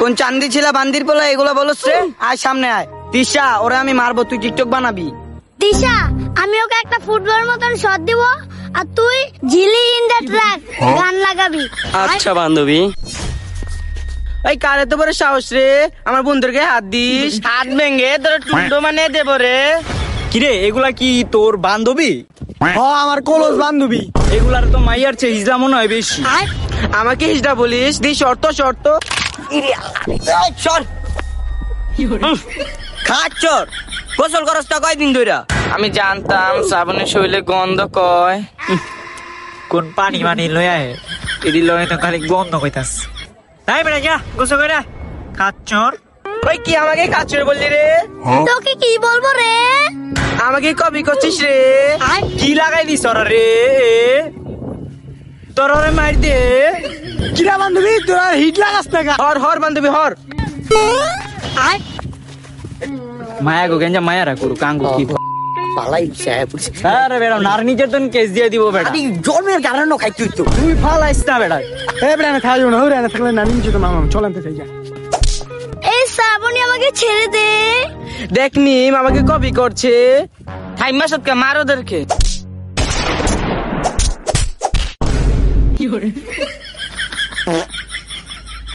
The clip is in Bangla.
কোন চান্দি ছিলা বান্দির পোলা এগুলো বলছ রে? আয় সামনে আয়। তিশা ওরে আমি মারবো, তুই টিকটক বানাবি। তিশা আমি ওকে একটা ফুটবল মতন শট দিব আর তুই ঝিলি ইন দ্য ট্র্যাক গান লাগাবি। আচ্ছা বান্ধবী। ওই কারে তো বড় সাহস রে, আমার বন্ধুকে হাত দিস, হাত ভেঙে তোর টুন্ডো মানে দেব রে। কিরে এগুলা কি তোর বান্ধবী? আমার কলস বান্ধবী। এগুলার তো মাইয়ার চেয়ে হিজলা মনে হয় বেশি। আমাকে হিজড়া বলিস? দি শর্ত শর্ত খাচ্চর গোসল করসটা কয়দিন ধইরা? আমি জানতাম শ্রাবণের শরীরে গন্ধ কয়। কোন পানি মানি লয়া এদি লয় তো খালি গন্ধ কইতাস। তাই বেড়া যা গোসল কইরা খাচ্চর। ওই কি আমাকে কাচুর বললি রে? তোকে কি বলবো রে? আমাকে কবি করছিস রে? কি লাগাই দিস ওরা রে? তোর মার দে। কিরা বান্ধবী তোরা হিট লাগাস না? হর হর বান্ধবী হর। মায়া গো গেঞ্জা মায়ারা করু কাঙ্গু কি পালাই সাহেব আরে বেড়া নার নির্যাতন কেস দিয়ে দিব বেড়া। জন্মের কারণে খাই তুই তো। তুই ফালাইস না বেড়া। এ বেড়া না থাকো না, ওরে না থাকলে না নিচে তো মামা চলেন তো যা। এই শ্রাবণী আমাকে ছেড়ে দে। দেখনি আমাকে কপি করছে। থাইমা সৎকা মার ওদেরকে।